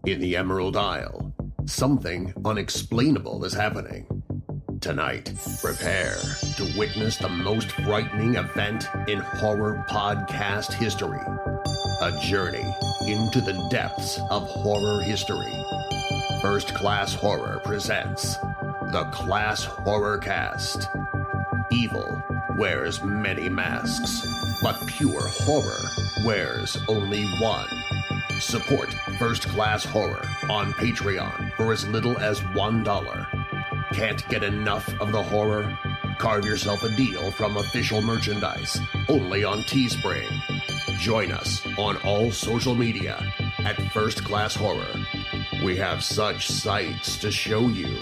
In the Emerald Isle, something unexplainable is happening. Tonight, prepare to witness the most frightening event in horror podcast history. A journey into the depths of horror history. First Class Horror presents the Class Horror Cast. Evil wears many masks, but pure horror wears only one. Support First Class Horror on Patreon for as little as $1. Can't get enough of the horror? Carve yourself a deal from official merchandise, only on Teespring. Join us on all social media at First Class Horror. We have such sights to show you.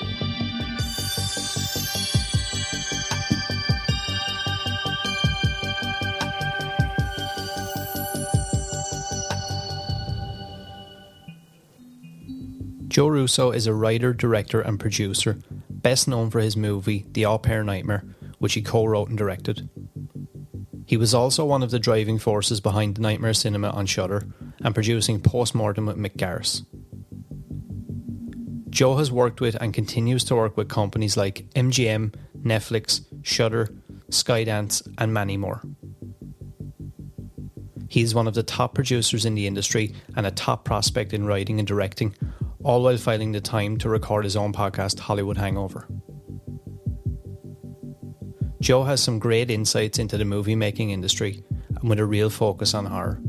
Joe Russo is a writer, director and producer, best known for his movie The Au Pair Nightmare, which he co-wrote and directed. He was also one of the driving forces behind the Nightmare Cinema on Shudder and producing Postmortem with Mick Garris. Joe has worked with and continues to work with companies like MGM, Netflix, Shudder, Skydance and many more. He's one of the top producers in the industry and a top prospect in writing and directing, all while finding the time to record his own podcast, Hollywood Hangover. Joe has some great insights into the movie making industry and with a real focus on horror.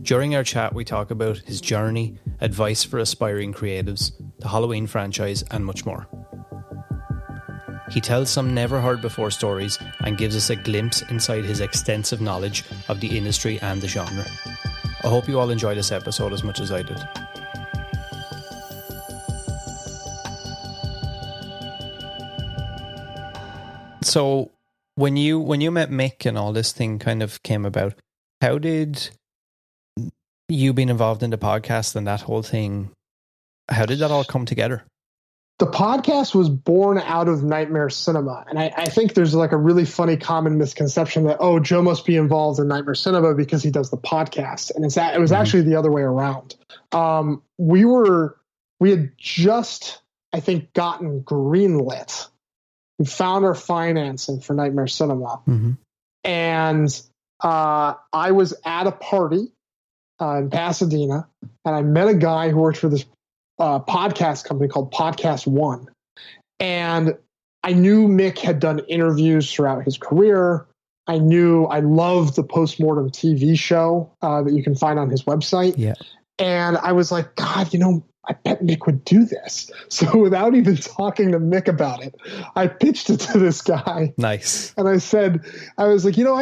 During our chat, we talk about his journey, advice for aspiring creatives, the Halloween franchise, and much more. He tells some never heard before stories and gives us a glimpse inside his extensive knowledge of the industry and the genre. I hope you all enjoy this episode as much as I did. So when you met Mick and all this thing kind of came about, how did you being involved in the podcast and that whole thing, how did that all come together? The podcast was born out of Nightmare Cinema. And I think there's like a really funny common misconception that, oh, Joe must be involved in Nightmare Cinema because he does the podcast. And it was actually the other way around. We had just, I think, gotten greenlit. We found our financing for Nightmare Cinema. Mm-hmm. And I was at a party in Pasadena, and I met a guy who worked for this podcast company called Podcast One. And I knew Mick had done interviews throughout his career. I loved the Postmortem TV show that you can find on his website. Yeah. And I was like, God, I bet Mick would do this. So without even talking to Mick about it, I pitched it to this guy. Nice. And I was like, you know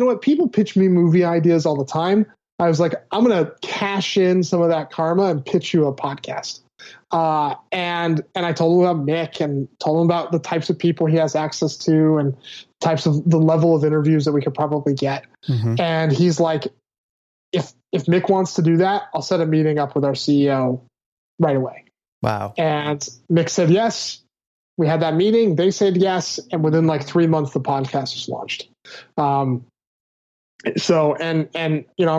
what? People pitch me movie ideas all the time. I was like, I'm going to cash in some of that karma and pitch you a podcast. And I told him about Mick and told him about the types of people he has access to and types of the level of interviews that we could probably get. Mm-hmm. And he's like, if Mick wants to do that, I'll set a meeting up with our CEO right away. Wow. And Mick said yes. We had that meeting. They said yes. And within like 3 months, the podcast was launched. So I'm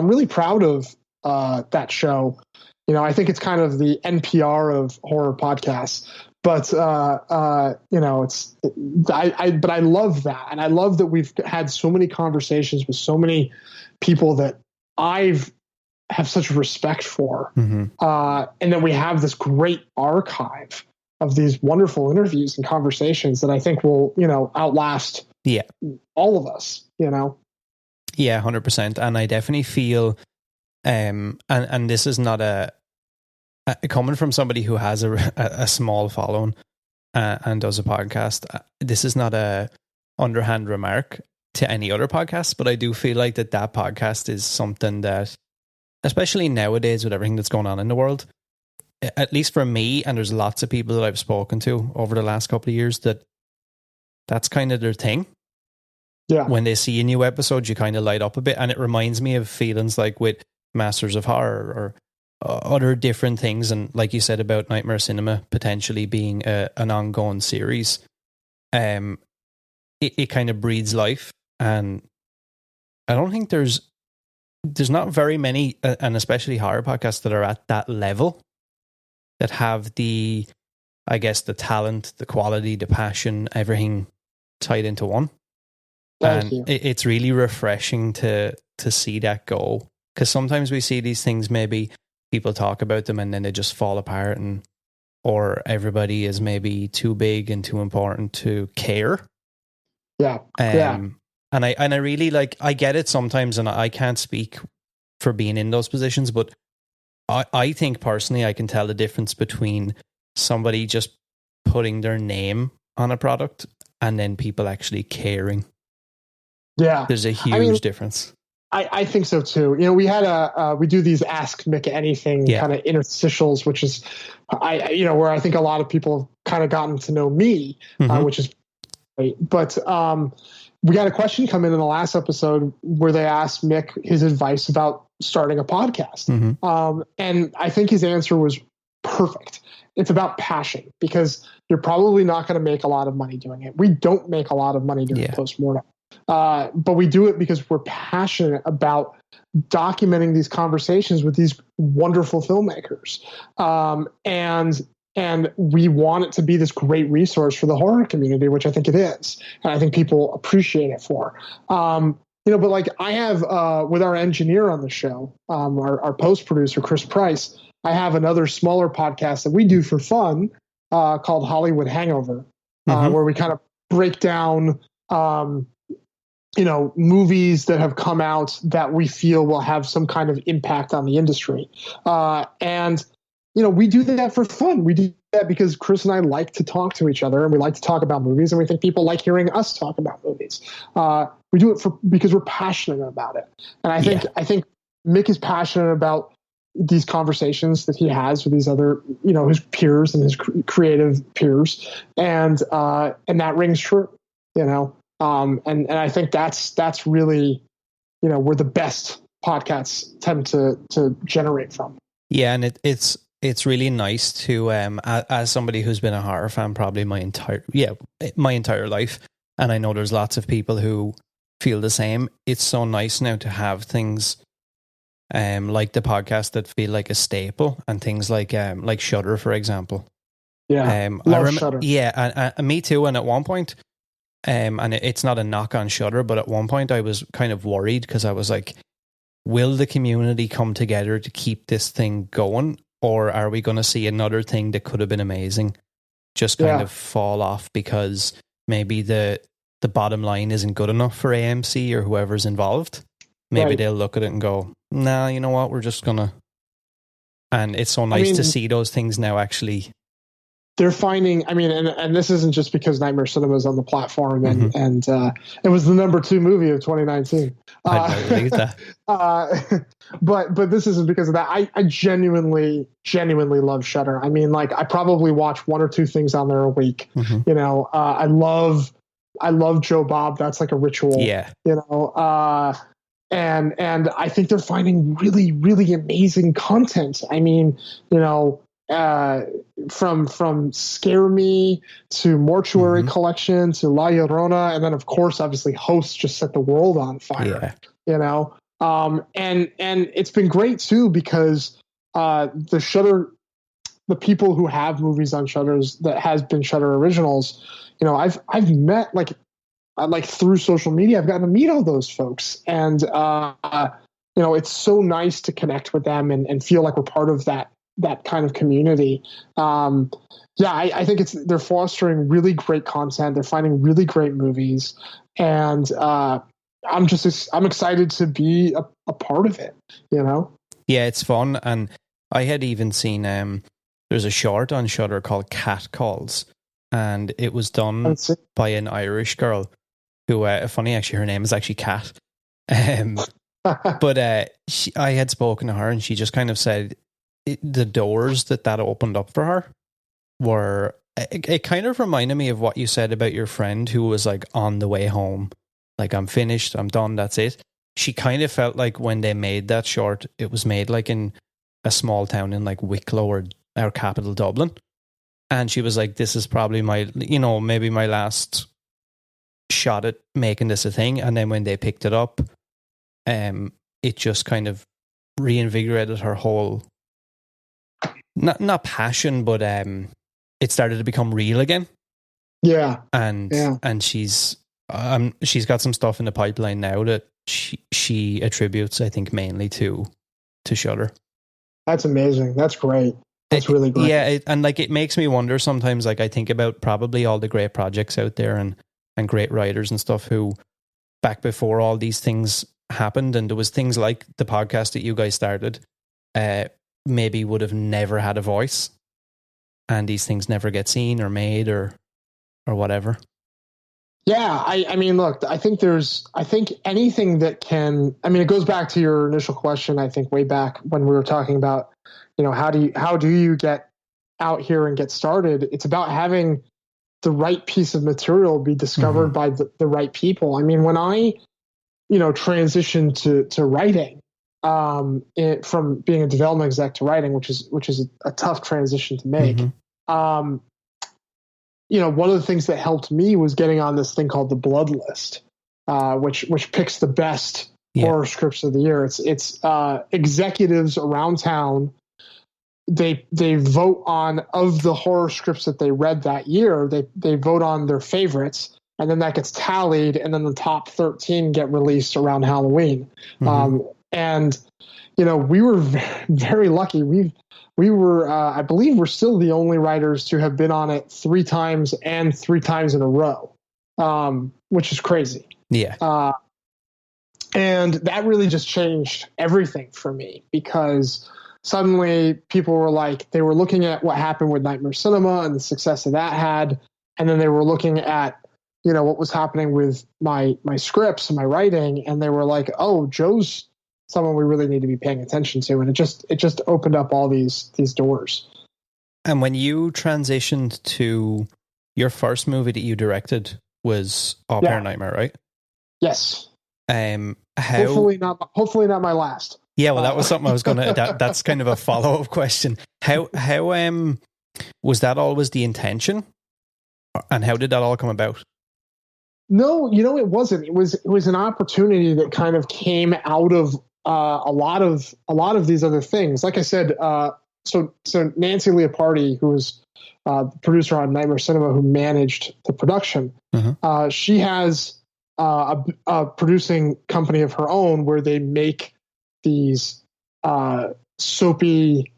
really proud of that show. I think it's kind of the NPR of horror podcasts. But but I love that. And I love that we've had so many conversations with so many people that have such respect for. Mm-hmm. And then we have this great archive of these wonderful interviews and conversations that I think will, outlast all of us, Yeah, 100%. And I definitely feel, and this is not coming from somebody who has a small following and does a podcast, this is not a underhand remark to any other podcast, but I do feel like that podcast is something that, especially nowadays with everything that's going on in the world, at least for me, and there's lots of people that I've spoken to over the last couple of years, that's kind of their thing. Yeah. When they see a new episode, you kind of light up a bit, and it reminds me of feelings like with Masters of Horror or other different things, and like you said about Nightmare Cinema potentially being an ongoing series. It kind of breathes life, and I don't think there's there's not very many, and especially horror podcasts that are at that level, that have the, I guess, the talent, the quality, the passion, everything tied into one. Thank you. It's really refreshing to see that go, because sometimes we see these things, maybe people talk about them and then they just fall apart, or everybody is maybe too big and too important to care. Yeah. And I really I get it sometimes, and I can't speak for being in those positions, but I think personally I can tell the difference between somebody just putting their name on a product and then people actually caring. Yeah. There's a huge difference. I think so too. We had we do these Ask Mick Anything kind of interstitials, which is, where I think a lot of people have kind of gotten to know me, which is great. But we got a question come in the last episode where they asked Mick his advice about starting a podcast. And I think his answer was perfect. It's about passion, because you're probably not going to make a lot of money doing it. We don't make a lot of money doing postmortem. But we do it because we're passionate about documenting these conversations with these wonderful filmmakers. And we want it to be this great resource for the horror community, which I think it is. And I think people appreciate it for. But I have, with our engineer on the show, our post-producer, Chris Price, I have another smaller podcast that we do for fun called Hollywood Hangover, where we kind of break down movies that have come out that we feel will have some kind of impact on the industry. And we do that for fun. We do that because Chris and I like to talk to each other, and we like to talk about movies, and we think people like hearing us talk about movies. We do it because we're passionate about it. And I think Mick is passionate about these conversations that he has with these other, his peers and his creative peers. And that rings true, and I think that's really, where the best podcasts tend to generate from. Yeah. And it's really nice to, as somebody who's been a horror fan probably my entire life, and I know there's lots of people who feel the same. It's so nice now to have things like the podcast that feel like a staple, and things like Shudder, for example. Yeah, love Shudder. Yeah, and me too. And at one point, and it's not a knock on Shudder, but at one point I was kind of worried, because I was like, will the community come together to keep this thing going, or are we going to see another thing that could have been amazing just kind of fall off because maybe the bottom line isn't good enough for AMC or whoever's involved? Maybe they'll look at it and go, nah, you know what, we're just gonna. And it's so nice to see those things now actually. They're finding, and this isn't just because Nightmare Cinema is on the platform, and it was the number 2 movie of 2019. I believe that. But this isn't because of that. I genuinely love Shudder. I probably watch 1 or 2 things on there a week. I love Joe Bob. That's like a ritual. Yeah. And I think they're finding really, really amazing content. From Scare Me to Mortuary Collection to La Llorona, and then of course, obviously, Host just set the world on fire. And it's been great too, because the Shudder, the people who have movies on Shudders that has been Shudder originals, I've met through social media, I've gotten to meet all those folks, and it's so nice to connect with them and feel like we're part of that kind of community. I think they're fostering really great content. They're finding really great movies, and I'm excited to be a part of it. Yeah, it's fun, and I had even seen there's a short on Shudder called Cat Calls, and it was done by an Irish girl who, funny actually, her name is actually Cat. But I had spoken to her, and she just kind of said the doors that opened up for her were, it kind of reminded me of what you said about your friend who was like on the way home, like, I'm finished, I'm done, that's it. She kind of felt like when they made that short, it was made like in a small town in like Wicklow or capital Dublin. And she was like, this is probably my, maybe my last shot at making this a thing. And then when they picked it up, it just kind of reinvigorated her whole, not passion, but it started to become real again. Yeah. And she's got some stuff in the pipeline now that she attributes, I think, mainly to Shudder. That's amazing. That's great. That's really great. Yeah, and like it makes me wonder sometimes. Like I think about probably all the great projects out there and great writers and stuff who, back before all these things happened, and there was things like the podcast that you guys started, maybe would have never had a voice, and these things never get seen or made or whatever. Yeah, I mean, look, I think anything that can, I mean, it goes back to your initial question, I think way back when we were talking about, how do you get out here and get started? It's about having the right piece of material be discovered by the right people. I mean, when I, transitioned to writing, from being a development exec to writing, which is a tough transition to make. One of the things that helped me was getting on this thing called the Bloodlist, which picks the best horror scripts of the year. It's executives around town. They vote on, of the horror scripts that they read that year, they vote on their favorites, and then that gets tallied, and then the top 13 get released around Halloween. And we were very lucky. We were, I believe we're still the only writers to have been on it 3 times and 3 times in a row, which is crazy. Yeah. And that really just changed everything for me, because suddenly people were like, they were looking at what happened with Nightmare Cinema and the success that had, and then they were looking at, what was happening with my scripts and my writing, and they were like, oh, Joe's someone we really need to be paying attention to. And it just opened up all these doors. And when you transitioned to your first movie that you directed was Au Pair Nightmare, right? Yes. How, hopefully not my last. Yeah, well, that was something I was going to, that's kind of a follow-up question. How was that always the intention? And how did that all come about? No, it wasn't. It was an opportunity that kind of came out of a lot of these other things. Like I said, so Nancy Leopardi, who was the producer on Nightmare Cinema, who managed the production, she has a producing company of her own where they make these soapy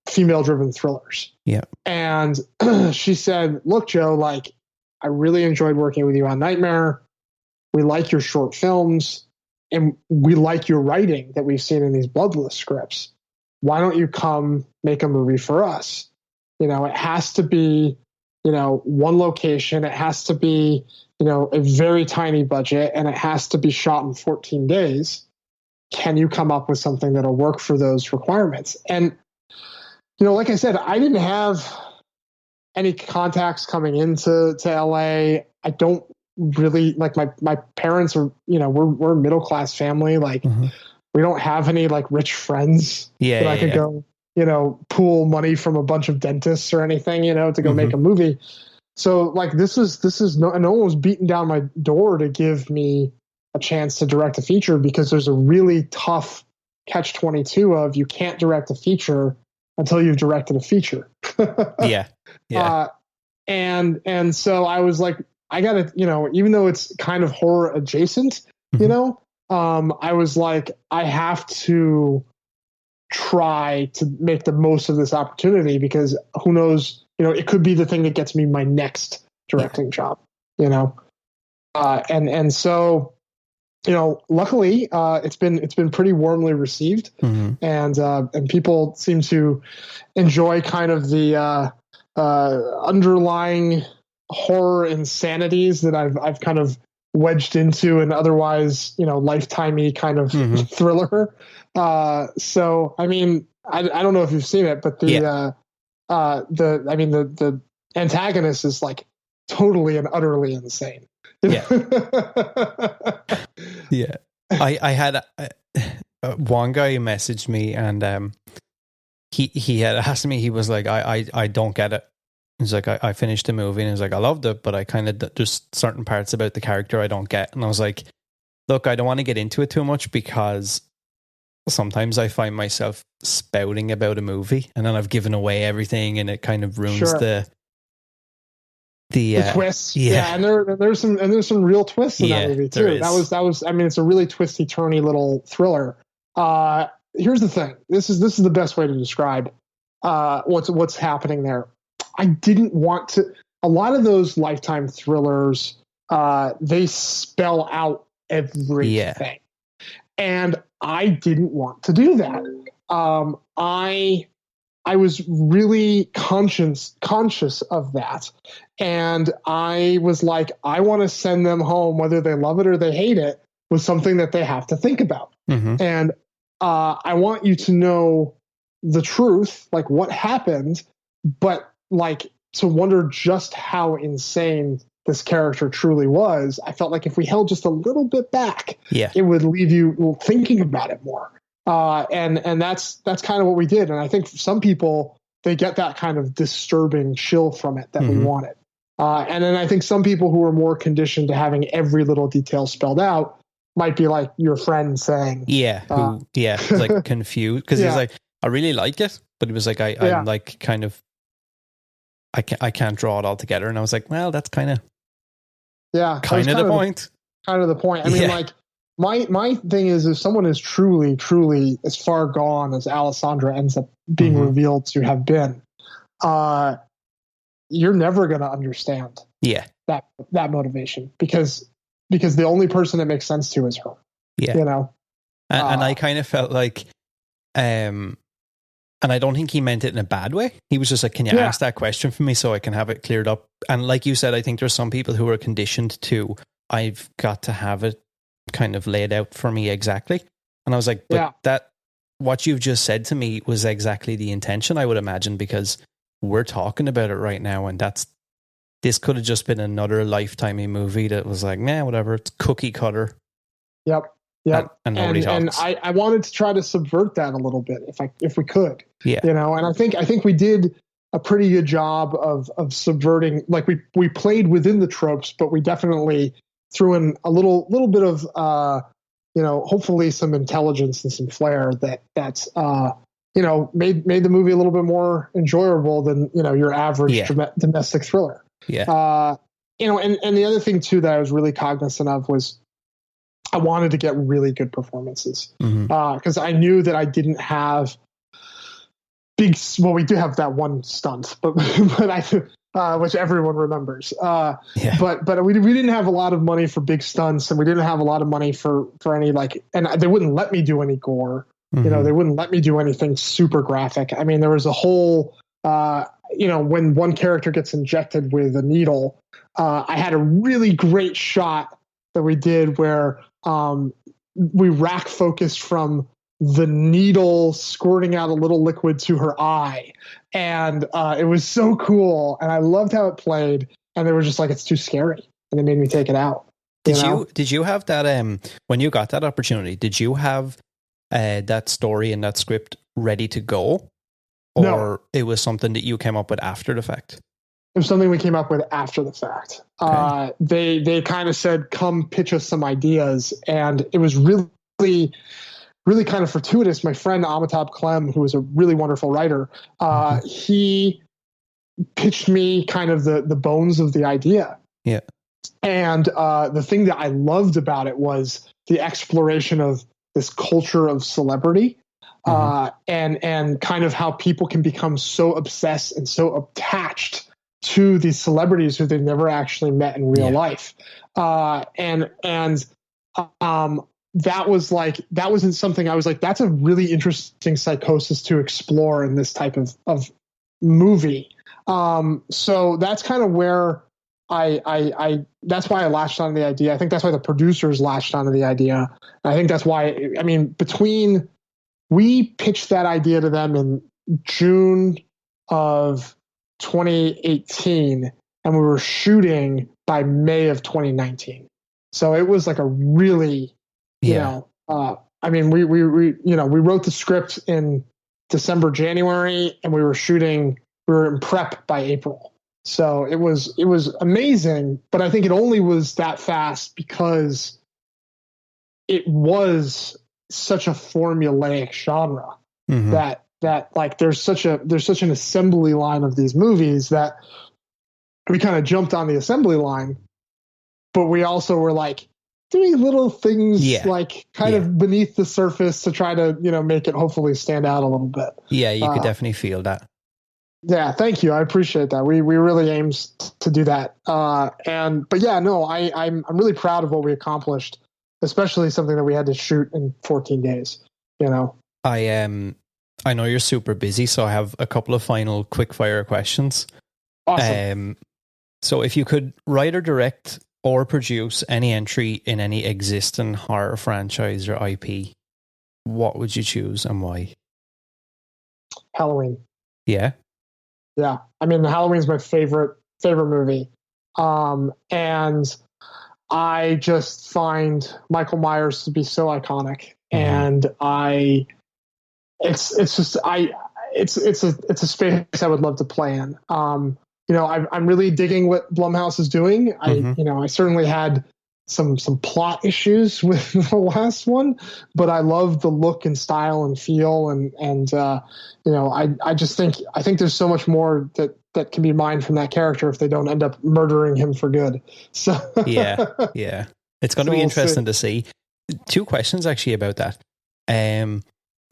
female-driven thrillers. Yeah, and she said, "Look, Joe, like, I really enjoyed working with you on Nightmare. We like your short films, and we like your writing that we've seen in these Bloodlist scripts. Why don't you come make a movie for us? It has to be, one location. It has to be, a very tiny budget, and it has to be shot in 14 days. Can you come up with something that'll work for those requirements?" And, like I said, I didn't have any contacts coming into LA. I don't really, like, my parents are, we're a middle class family. Like, we don't have any like rich friends that I could go, pool money from a bunch of dentists or anything, to go make a movie. So like, this is no one was beating down my door to give me a chance to direct a feature, because there's a really tough catch-22 of, you can't direct a feature until you've directed a feature. And so I was like, I gotta, even though it's kind of horror adjacent, I was like, I have to try to make the most of this opportunity, because who knows, it could be the thing that gets me my next directing job, and so, luckily, it's been pretty warmly received, and people seem to enjoy kind of the underlying horror insanities that I've kind of wedged into an otherwise, lifetime-y kind of thriller. So, I mean, I don't know if you've seen it, but the antagonist is like totally and utterly insane. Yeah. Yeah. I had one guy messaged me, and he had asked me, he was like, I don't get it. He's like, I finished the movie, and he's like, I loved it, but I kind of, just certain parts about the character I don't get. And I was like, look, I don't want to get into it too much because sometimes I find myself spouting about a movie and then I've given away everything and it kind of ruins the twist. Yeah. And there's some real twists in that movie too. That was I mean, it's a really twisty turny little thriller. Here's the thing. This is the best way to describe what's happening there. I didn't want to. A lot of those Lifetime thrillers, they spell out everything, and I didn't want to do that. I was really conscious of that, and I was like, I want to send them home, whether they love it or they hate it, with something that they have to think about, and I want you to know the truth, like what happened, but like to wonder just how insane this character truly was. I felt like if we held just a little bit back, it would leave you thinking about it more. And that's kind of what we did. And I think some people, they get that kind of disturbing chill from it that we wanted. And then I think some people who are more conditioned to having every little detail spelled out might be like your friend saying, was like confused because he's like, I really like it, but it was like, I'm like kind of, I can't draw it all together. And I was like, well, that's kind of the point. Kind of the point. I mean, like my thing is, if someone is truly, truly as far gone as Alessandra ends up being revealed to have been, you're never going to understand that motivation because the only person it makes sense to is her. Yeah. You know? And I kind of felt like, and I don't think he meant it in a bad way. He was just like, can you ask that question for me so I can have it cleared up? And like you said, I think there's some people who are conditioned to, I've got to have it kind of laid out for me exactly. And I was like, but that, what you've just said to me was exactly the intention, I would imagine, because we're talking about it right now. And this could have just been another Lifetime movie that was like, nah, whatever, it's cookie cutter. Yep. And I wanted to try to subvert that a little bit if we could. Yeah. You know, and I think we did a pretty good job of subverting, like we played within the tropes, but we definitely threw in a little bit of hopefully some intelligence and some flair that's made the movie a little bit more enjoyable than, your average domestic thriller. Yeah. And the other thing too that I was really cognizant of was I wanted to get really good performances because I knew that I didn't have we do have that one stunt, but which everyone remembers. But we didn't have a lot of money for big stunts, and we didn't have a lot of money for any and they wouldn't let me do any gore. They wouldn't let me do anything super graphic. I mean, there was a whole when one character gets injected with a needle, I had a really great shot that we did where we rack focused from the needle squirting out a little liquid to her eye. And it was so cool. And I loved how it played. And they were just like, it's too scary. And they made me take it out. Did you have that, when you got that opportunity, did you have that story and that script ready to go? Or it was something that you came up with after the fact? It was something we came up with after the fact. Okay. They kind of said, come pitch us some ideas. And it was really, really kind of fortuitous. My friend Amitabh Clem, who is a really wonderful writer, he pitched me kind of the bones of the idea. Yeah. And the thing that I loved about it was the exploration of this culture of celebrity. And kind of how people can become so obsessed and so attached to these celebrities who they've never actually met in real life. And that wasn't something I was like, that's a really interesting psychosis to explore in this type of movie. So that's kind of where I that's why I latched onto the idea. I think that's why the producers latched onto the idea. I think that's why, we pitched that idea to them in June of 2018, and we were shooting by May of 2019. So it was like a really, we wrote the script in December, January, and we were in prep by April. So it was amazing, but I think it only was that fast because it was such a formulaic genre that like there's such an assembly line of these movies that we kind of jumped on the assembly line, but we also were like doing little things like kind of beneath the surface to try to, make it hopefully stand out a little bit. Yeah, you could definitely feel that. Yeah, thank you. I appreciate that. We really aimed to do that. I'm really proud of what we accomplished, especially something that we had to shoot in 14 days. I know you're super busy, so I have a couple of final quick fire questions. Awesome. So if you could write or direct or produce any entry in any existing horror franchise or IP, what would you choose and why? Halloween. Yeah. Yeah. I mean, Halloween's my favorite movie. And I just find Michael Myers to be so iconic. And it's a space I would love to play in. I'm really digging what Blumhouse is doing. I certainly had some plot issues with the last one, but I love the look and style and feel, I think there's so much more that can be mined from that character if they don't end up murdering him for good. So yeah, it's going to be interesting to see. Two questions actually about that.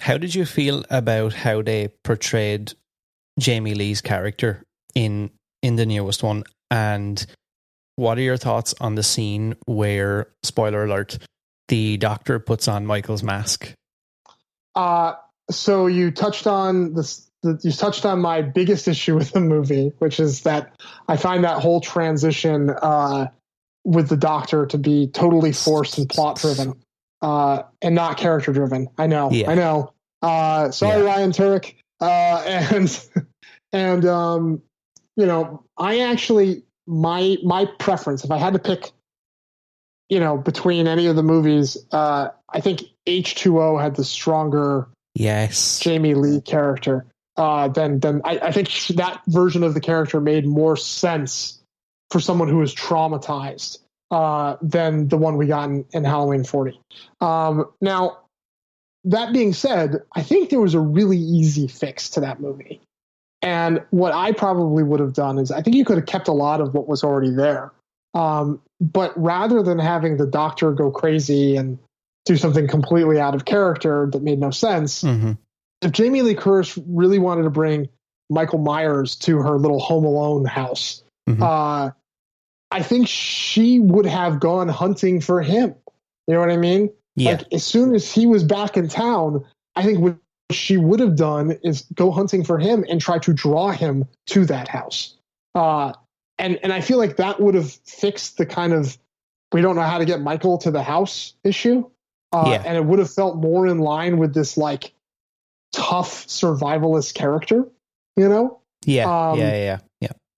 How did you feel about how they portrayed Jamie Lee's character in the newest one? And what are your thoughts on the scene where, spoiler alert, the doctor puts on Michael's mask? So you touched on this. You touched on my biggest issue with the movie, which is that I find that whole transition with the doctor to be totally forced and plot driven. And not character driven. I know. Sorry, Ryan Turek. I actually, my preference, if I had to pick, between any of the movies, I think H2O had the stronger Jamie Lee character. Then I think that version of the character made more sense for someone who was traumatized than the one we got in Halloween 40. Now, that being said, I think there was a really easy fix to that movie. And what I probably would have done is I think you could have kept a lot of what was already there. But rather than having the doctor go crazy and do something completely out of character that made no sense, if Jamie Lee Curtis really wanted to bring Michael Myers to her little Home Alone house, I think she would have gone hunting for him. You know what I mean? Yeah. Like, as soon as he was back in town, I think what she would have done is go hunting for him and try to draw him to that house. And I feel like that would have fixed the kind of, we don't know how to get Michael to the house issue. And it would have felt more in line with this like tough survivalist character, Yeah.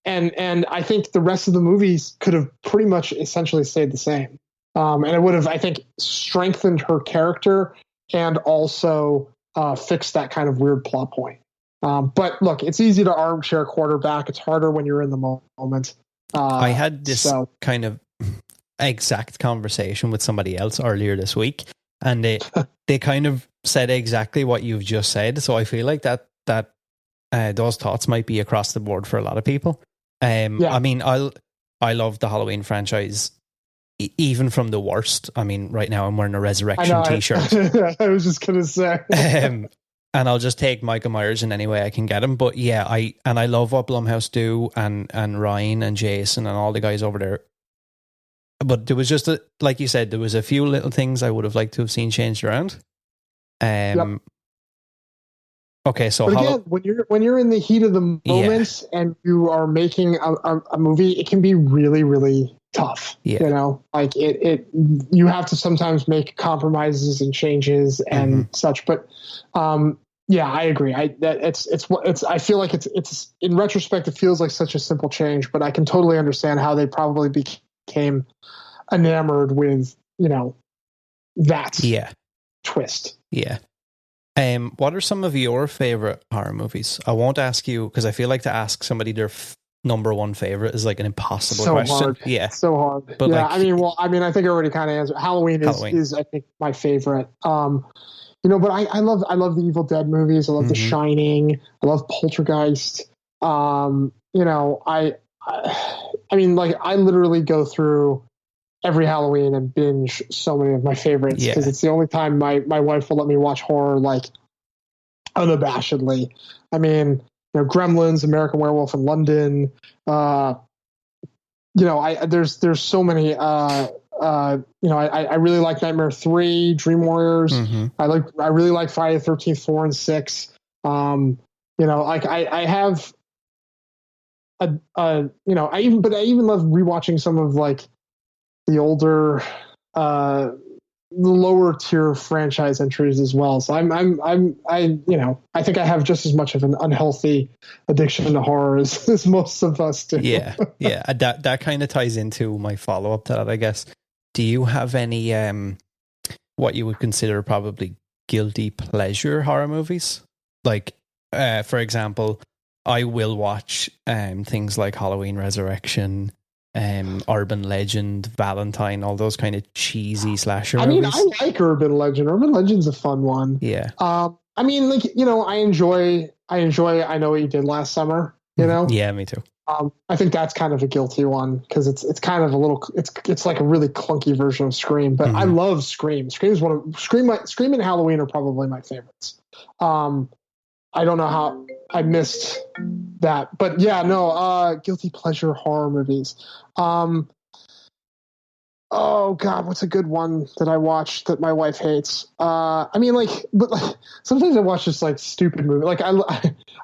And I think the rest of the movies could have pretty much essentially stayed the same. And it would have, I think, strengthened her character and also fixed that kind of weird plot point. But look, it's easy to armchair quarterback. It's harder when you're in the moment. I had this kind of exact conversation with somebody else earlier this week, and they kind of said exactly what you've just said. So I feel like that those thoughts might be across the board for a lot of people. I mean, I love the Halloween franchise, even from the worst. I mean, right now I'm wearing a Resurrection t-shirt. I was just going to say. And I'll just take Michael Myers in any way I can get him. But yeah, I love what Blumhouse do, and Ryan and Jason and all the guys over there. But there was just, like you said, there was a few little things I would have liked to have seen changed around. Okay, so but again, when you're in the heat of the moment and you are making a movie, it can be really, really tough. Like it you have to sometimes make compromises and changes and such. But I agree. I feel like it's in retrospect, it feels like such a simple change, but I can totally understand how they probably became enamored with that twist. Yeah. What are some of your favorite horror movies? I won't ask you, because I feel like to ask somebody their number one favorite is like an impossible so question. hard. Yeah, So hard. but yeah, like, I mean, I think I already kind of answered. Halloween is I think my favorite. But I love the Evil Dead movies. I love The Shining. I love Poltergeist. I mean, like, I literally go through every Halloween and binge so many of my favorites because it's the only time my wife will let me watch horror like unabashedly. I mean, Gremlins, American Werewolf in London. There's so many. I really like Nightmare 3, Dream Warriors. I really like Friday the 13th 4 and 6. I have I even love rewatching some of like the older the lower tier franchise entries as well. So I think I have just as much of an unhealthy addiction to horror as most of us do. Yeah. That kind of ties into my follow up to that, I guess. Do you have any what you would consider probably guilty pleasure horror movies? Like, for example, I will watch things like Halloween Resurrection, Urban Legend, Valentine, all those kind of cheesy slasher movies. I like Urban Legend. Urban Legend's a fun one. Yeah. I enjoy I Know What You Did Last Summer, Yeah, me too. I think that's kind of a guilty one because it's kind of a little it's like a really clunky version of Scream, but I love Scream. Scream and Halloween are probably my favorites. I don't know how I missed that, but guilty pleasure horror movies. Oh God, what's a good one that I watched that my wife hates? Sometimes I watch just like stupid movies. Like I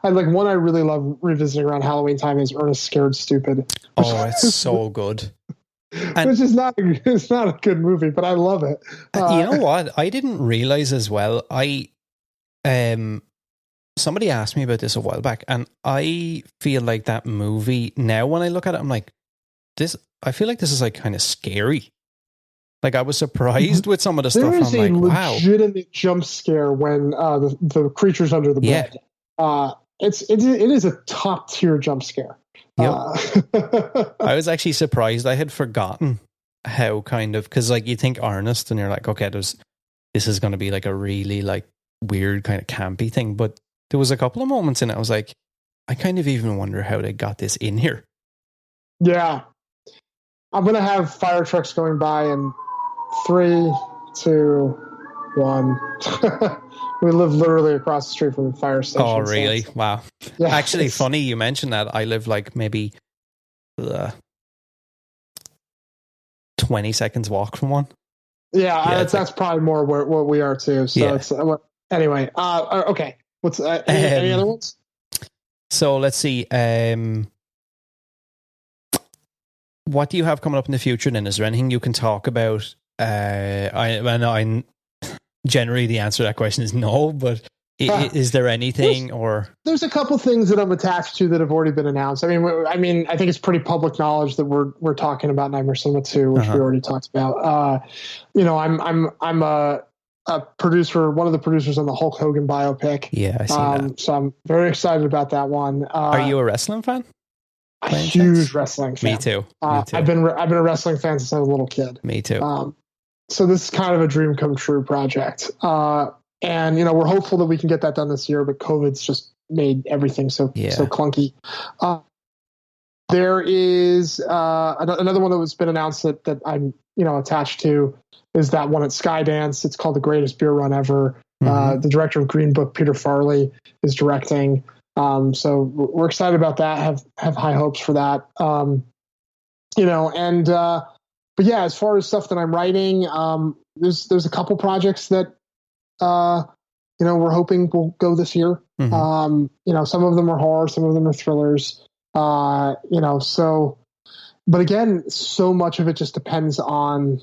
like one I really love revisiting around Halloween time is Ernest Scared Stupid. Oh, it's so good. Which is it's not a good movie, but I love it. You know what? I didn't realize as well. Somebody asked me about this a while back, and I feel like that movie now when I look at it, I'm like, I feel like this is like kind of scary. Like I was surprised with some of the stuff. There is I'm a like, wow, legitimate jump scare when the creature's under the bed. It is a top tier jump scare. Yep. I was actually surprised. I had forgotten how because like you think Ernest and you're like, okay, this is going to be like a really like weird kind of campy thing, but there was a couple of moments in it I was like, I kind of even wonder how they got this in here. Yeah. I'm going to have fire trucks going by in 3, 2, 1. We live literally across the street from the fire station. Oh, really? Wow. Yeah, actually, funny you mentioned that. I live like maybe 20 seconds walk from one. Yeah, that's probably more where we are too. So it's anyway. Okay. What's any other ones? So let's see. What do you have coming up in the future? Then is there anything you can talk about? I generally the answer to that question is no, but is there anything or there's a couple things that I'm attached to that have already been announced. I mean, I think it's pretty public knowledge that we're talking about Nightmare Cinema 2, which we already talked about. I'm a producer, one of the producers on the Hulk Hogan biopic. Yeah, I see that. So I'm very excited about that one. Are you a wrestling fan? A huge wrestling fan. Me too. I've been a wrestling fan since I was a little kid. Me too. So this is kind of a dream come true project. And we're hopeful that we can get that done this year, but COVID's just made everything so clunky. There is another one that was been announced that I'm attached to is that one at Skydance. It's called The Greatest Beer Run Ever. The director of Green Book, Peter Farley, is directing. So we're excited about that. Have high hopes for that. But yeah, as far as stuff that I'm writing, there's a couple projects that we're hoping will go this year. Some of them are horror, some of them are thrillers. But again, so much of it just depends on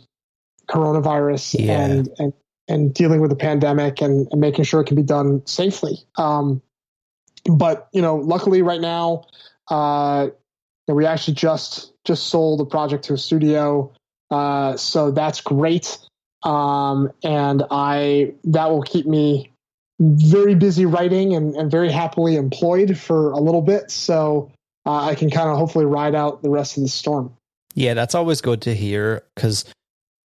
coronavirus and dealing with the pandemic and making sure it can be done safely. But luckily right now, we actually just sold a project to a studio. So that's great. And that will keep me very busy writing and very happily employed for a little bit. So I can kind of hopefully ride out the rest of the storm. Yeah, that's always good to hear, because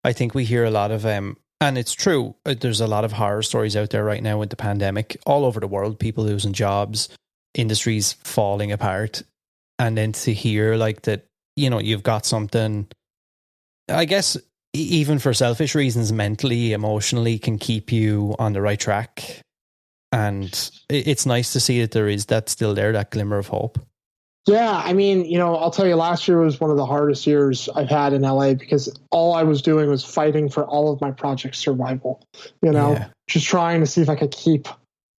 I think we hear a lot of, and it's true, there's a lot of horror stories out there right now with the pandemic, all over the world, people losing jobs, industries falling apart, and then to hear like that, you've got something, I guess, even for selfish reasons, mentally, emotionally, can keep you on the right track. And it's nice to see that there is that still there, that glimmer of hope. Yeah, I mean, I'll tell you, last year was one of the hardest years I've had in LA, because all I was doing was fighting for all of my project's survival, just trying to see if I could keep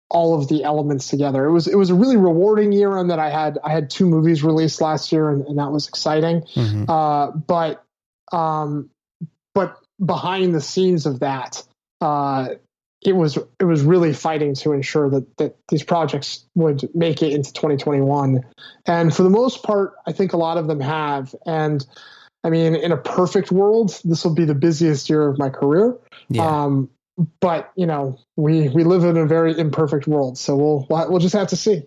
all of the elements together. It was a really rewarding year in that I had 2 movies released last year, and that was exciting. Mm-hmm. But behind the scenes of that, it was really fighting to ensure that these projects would make it into 2021. And for the most part, I think a lot of them have. And I mean, in a perfect world, this will be the busiest year of my career. Yeah. But we live in a very imperfect world, so we'll just have to see.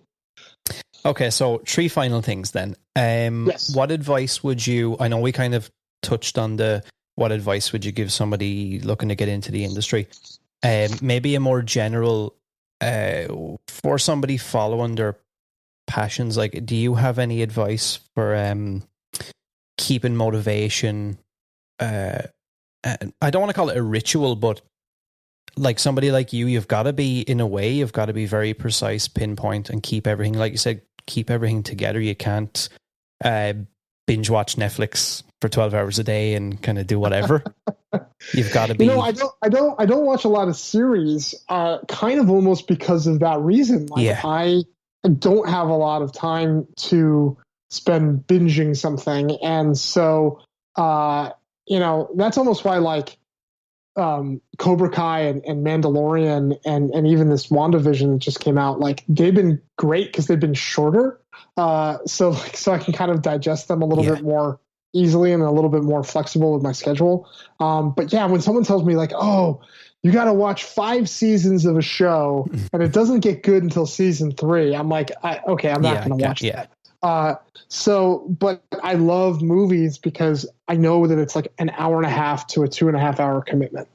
Okay, so 3 final things then. Yes. What advice would you? I know we kind of touched on what advice would you give somebody looking to get into the industry? Maybe a more general, for somebody following their passions. Like, do you have any advice for keeping motivation? I don't want to call it a ritual, but like somebody like you've got to be, in a way, you've got to be very precise, pinpoint, and keep everything, like you said, keep everything together. You can't binge watch Netflix for 12 hours a day and kind of do whatever. You've got to be. I don't watch a lot of series, kind of almost because of that reason. Like, I don't have a lot of time to spend binging something, and so that's almost why, like, Cobra Kai and Mandalorian and even this WandaVision that just came out, like, they've been great because they've been shorter, so I can kind of digest them a little bit more easily and a little bit more flexible with my schedule. But yeah, when someone tells me like, oh, you got to watch 5 seasons of a show and it doesn't get good until season 3, I'm like, okay, I'm not going to watch that. But I love movies because I know that it's like an hour and a half to a 2.5 hour commitment,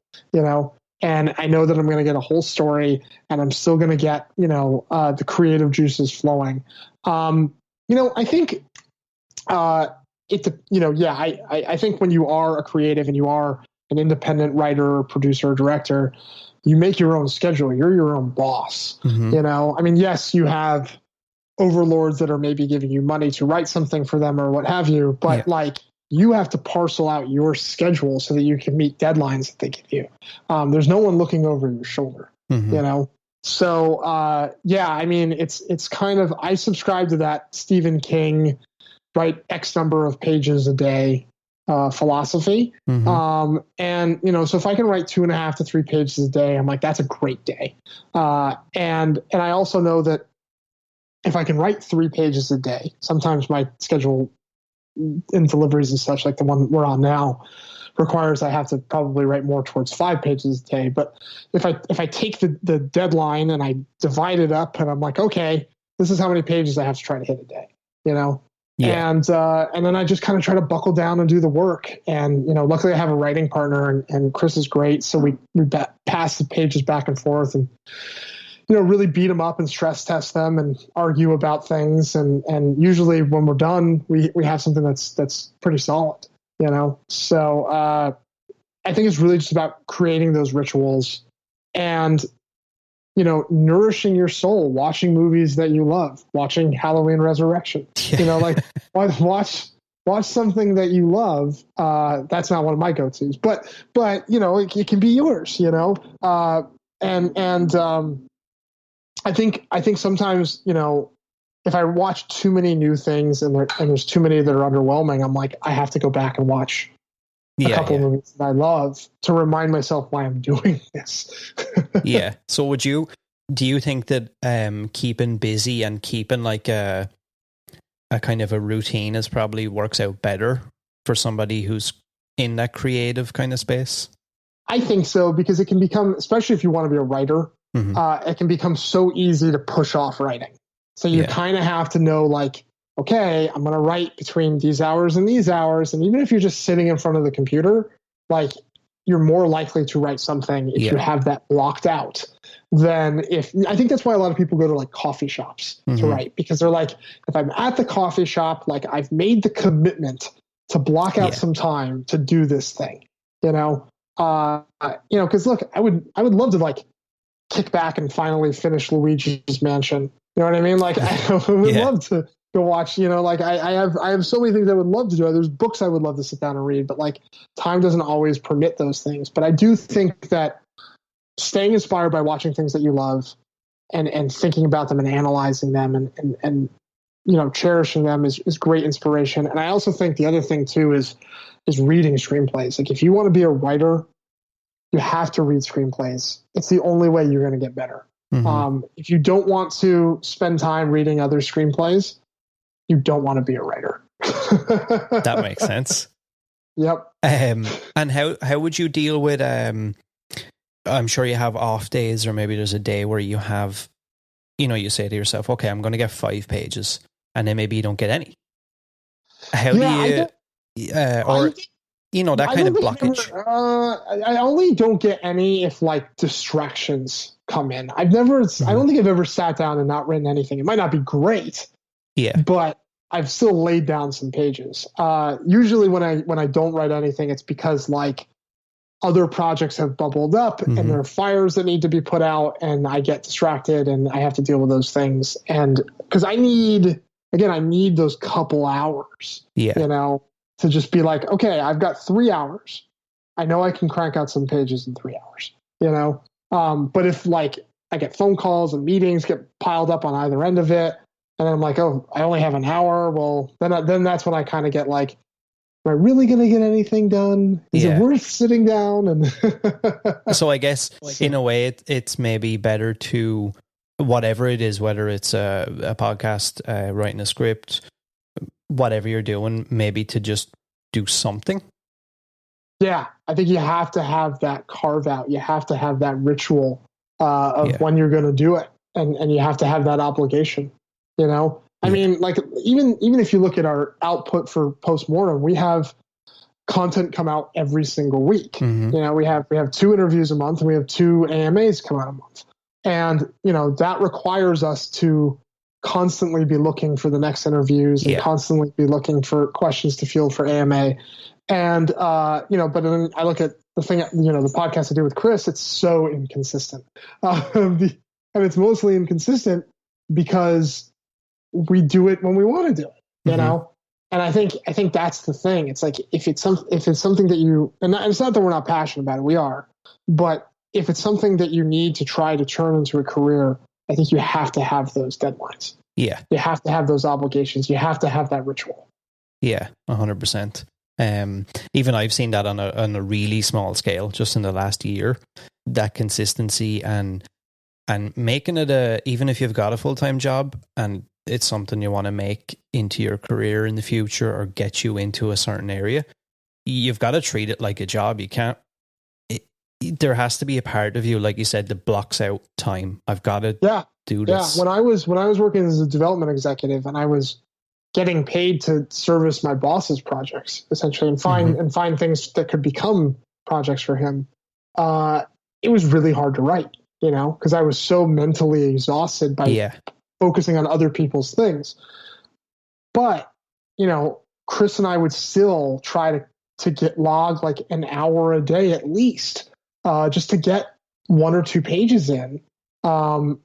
and I know that I'm going to get a whole story and I'm still going to get, the creative juices flowing. I think, I think when you are a creative and you are an independent writer, producer, or director, you make your own schedule. You're your own boss. Mm-hmm. I mean, yes, you have overlords that are maybe giving you money to write something for them or what have you, but like, you have to parcel out your schedule so that you can meet deadlines that they give you. There's no one looking over your shoulder, mm-hmm. So I mean, it's kind of, I subscribe to that Stephen King, write X number of pages a day philosophy. Mm-hmm. And so if I can write 2.5 to 3 pages a day, I'm like, that's a great day. And I also know that if I can write 3 pages a day, sometimes my schedule in deliveries and such, like the one we're on now, requires I have to probably write more towards 5 pages a day. But if I take the deadline and I divide it up and I'm like, okay, this is how many pages I have to try to hit a day, Yeah. And then I just kind of try to buckle down and do the work. And, luckily I have a writing partner and Chris is great. So we pass the pages back and forth and, really beat them up and stress test them and argue about things. And usually when we're done, we have something that's pretty solid, So I think it's really just about creating those rituals and, nourishing your soul, watching movies that you love, watching Halloween Resurrection, like watch something that you love. That's not one of my go-tos, but it can be yours, I think sometimes, if I watch too many new things and there's too many that are underwhelming, I'm like, I have to go back and watch a couple of movies that I love to remind myself why I'm doing this. Yeah. So do you think that keeping busy and keeping like a kind of a routine is probably works out better for somebody who's in that creative kind of space? I think so, because it can become, especially if you want to be a writer, mm-hmm. It can become so easy to push off writing. So you kind of have to know, like, okay, I'm going to write between these hours and these hours. And even if you're just sitting in front of the computer, like, you're more likely to write something if you have that blocked out than if, I think that's why a lot of people go to like coffee shops to write, because they're like, if I'm at the coffee shop, like, I've made the commitment to block out some time to do this thing, cause look, I would love to like kick back and finally finish Luigi's Mansion. You know what I mean? Like, I would love to go watch, like I have so many things I would love to do. There's books I would love to sit down and read, but like, time doesn't always permit those things. But I do think that staying inspired by watching things that you love and thinking about them and analyzing them and cherishing them is great inspiration. And I also think the other thing too is reading screenplays. Like, if you want to be a writer, you have to read screenplays. It's the only way you're going to get better. If you don't want to spend time reading other screenplays, you don't want to be a writer. That makes sense. Yep. And how would you deal with, I'm sure you have off days, or maybe there's a day where you have, you say to yourself, okay, I'm going to get 5 pages, and then maybe you don't get any. How do you, that kind of blockage? I only don't get any if like distractions come in. I don't think I've ever sat down and not written anything. It might not be great. Yeah. But I've still laid down some pages. Usually when I don't write anything, it's because like other projects have bubbled up and there are fires that need to be put out, and I get distracted and I have to deal with those things. And because I need those couple hours, to just be like, okay, I've got 3 hours. I know I can crank out some pages in 3 hours, but if like I get phone calls and meetings get piled up on either end of it, and then I'm like, oh, I only have an hour. Well, then that's when I kind of get like, am I really going to get anything done? Is it worth sitting down? And so I guess in a way, it's maybe better to, whatever it is, whether it's a podcast, writing a script, whatever you're doing, maybe to just do something. Yeah, I think you have to have that carve out. You have to have that ritual of when you're going to do it, and you have to have that obligation. I mean, like even if you look at our output for Postmortem, we have content come out every single week. We have 2 interviews a month, and we have 2 AMAs come out a month, and that requires us to constantly be looking for the next interviews and constantly be looking for questions to field for AMA. And but then I look at the thing, the podcast I do with Chris, it's so inconsistent, and it's mostly inconsistent because we do it when we want to do it, And I think that's the thing. It's like if it's something that you, and it's not that we're not passionate about it, we are, but if it's something that you need to try to turn into a career, I think you have to have those deadlines. Yeah, you have to have those obligations. You have to have that ritual. Yeah, 100%. Even I've seen that on a really small scale, just in the last year. That consistency and making it even if you've got a full-time job and it's something you want to make into your career in the future or get you into a certain area, you've got to treat it like a job. You can't. There has to be a part of you, like you said, that blocks out time. I've got to do this. Yeah, when I was working as a development executive and I was getting paid to service my boss's projects essentially and find things that could become projects for him, it was really hard to write, because I was so mentally exhausted by focusing on other people's things. But, Chris and I would still try to get logged like an hour a day at least, just to get 1 or 2 pages in. And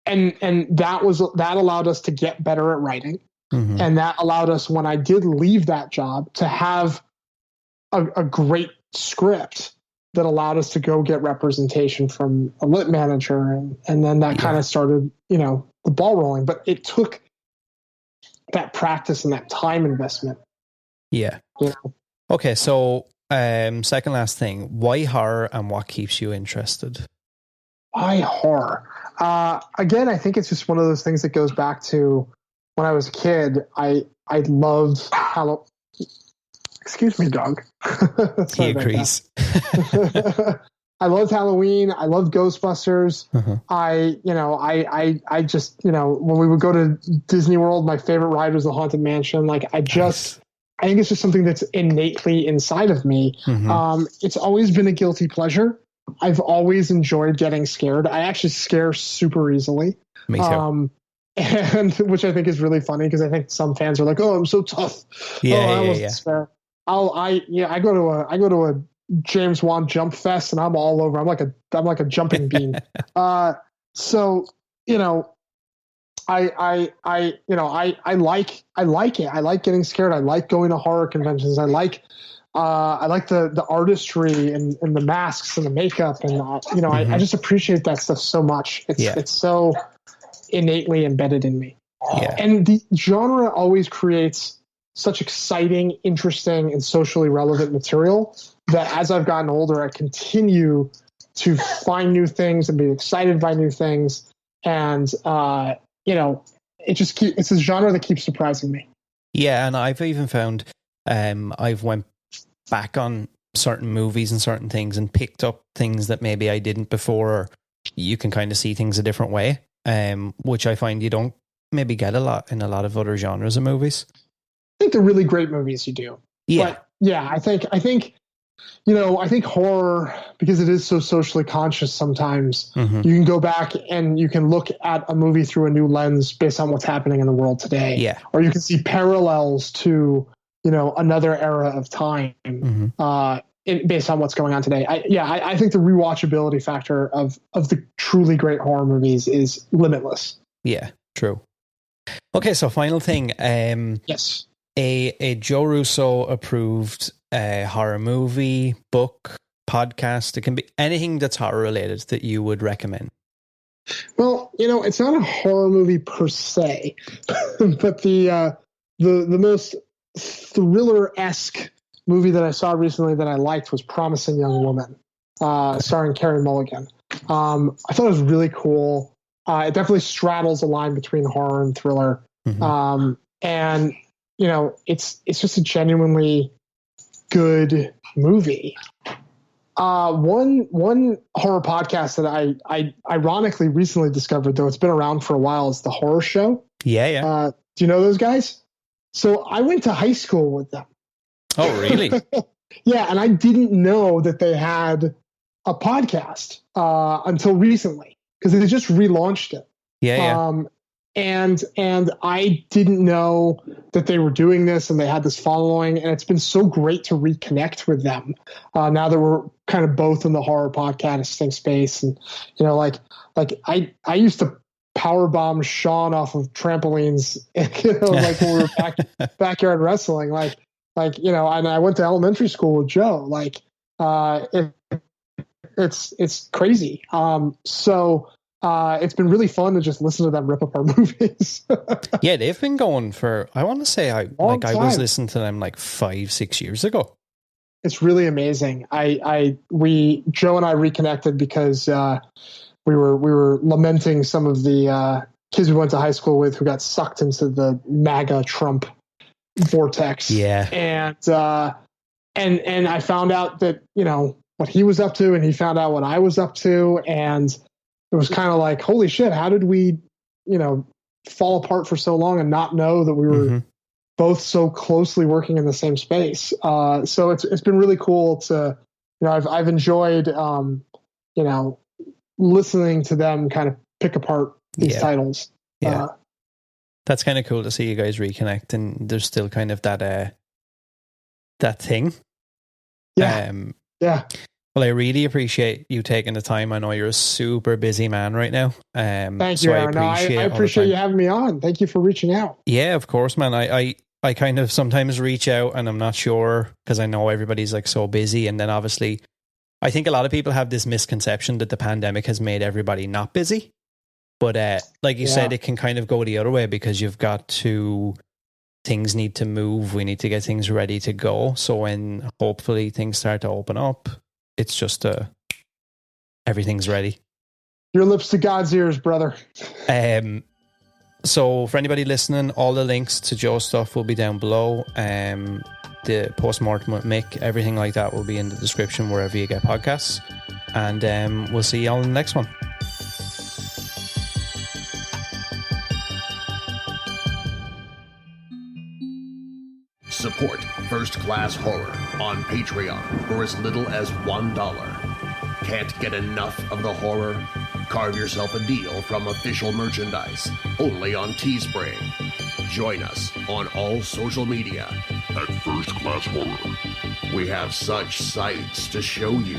that allowed us to get better at writing. And that allowed us, when I did leave that job, to have a great script that allowed us to go get representation from a lit manager. And then that kind of started, the ball rolling. But it took that practice and that time investment. Yeah. Okay, so second last thing, why horror and what keeps you interested? Why horror? Again, I think it's just one of those things that goes back to when I was a kid. I loved Halloween. Excuse me, dog. He agrees. I loved Halloween. I loved Ghostbusters. I just, when we would go to Disney World, my favorite ride was the Haunted Mansion. Like, I think it's just something that's innately inside of me. It's always been a guilty pleasure. I've always enjoyed getting scared. I actually scare super easily. Me too. And which I think is really funny because I think some fans are like, "Oh, I'm so tough." I swear. I go to a James Wan jump fest and I'm all over. I'm like a jumping bean. So I like it. I like getting scared. I like going to horror conventions. I like the artistry and the masks and the makeup and I just appreciate that stuff so much. It's so innately embedded in me. Yeah. And the genre always creates such exciting, interesting, and socially relevant material that as I've gotten older, I continue to find new things and be excited by new things. And, it's a genre that keeps surprising me. Yeah. And I've even found, I've went back on certain movies and certain things and picked up things that maybe I didn't before, or you can kind of see things a different way. Which I find you don't maybe get a lot in a lot of other genres of movies. I think they're really great movies you do. Yeah. But yeah, I think horror, because it is so socially conscious sometimes, you can go back and you can look at a movie through a new lens based on what's happening in the world today. Yeah. Or you can see parallels to, another era of time based on what's going on today. I think the rewatchability factor of the truly great horror movies is limitless. Yeah, true. Okay, so final thing. Yes. A Joe Russo approved horror movie, book, podcast. It can be anything that's horror related that you would recommend. Well, it's not a horror movie per se, but the most thriller-esque movie that I saw recently that I liked was Promising Young Woman, starring Carey Mulligan. I thought it was really cool. It definitely straddles a line between horror and thriller. And it's just a genuinely good movie. One horror podcast that I ironically recently discovered, though it's been around for a while, is The Horror Show. Yeah. Do you know those guys? So I went to high school with them. Oh, really? Yeah, and I didn't know that they had a podcast until recently because they just relaunched it. Yeah. And I didn't know that they were doing this and they had this following, and it's been so great to reconnect with them now that we're kind of both in the horror podcasting space. And I used to powerbomb Sean off of trampolines, like when we were backyard wrestling, and I went to elementary school with Joe. It's crazy. So it's been really fun to just listen to them rip up our movies. Yeah, they've been going for, I want to say, I was listening to them like 5-6 years ago. It's really amazing. Joe and I reconnected because we were lamenting some of the kids we went to high school with who got sucked into the MAGA Trump vortex. Yeah. And I found out that, what he was up to, and he found out what I was up to. And it was kind of like, holy shit, how did we, fall apart for so long and not know that we were both so closely working in the same space? So it's been really cool to, I've enjoyed, listening to them kind of pick apart these titles. Yeah. That's kind of cool to see you guys reconnect, and there's still kind of that thing. Yeah. Yeah. Well, I really appreciate you taking the time. I know you're a super busy man right now. Thank you, Aaron. I appreciate you having me on. Thank you for reaching out. Yeah, of course, man. I kind of sometimes reach out and I'm not sure because I know everybody's like so busy. And then obviously, I think a lot of people have this misconception that the pandemic has made everybody not busy. But like you said, it can kind of go the other way because things need to move. We need to get things ready to go. So when hopefully things start to open up, it's just everything's ready. Your lips to God's ears, brother. So for anybody listening, all the links to Joe's stuff will be down below. The postmortem with Mick, everything like that will be in the description wherever you get podcasts. And we'll see y'all in the next one. Support First Class Horror on Patreon for as little as $1. Can't get enough of the horror? Carve yourself a deal from official merchandise, only on Teespring. Join us on all social media at First Class Horror. We have such sights to show you.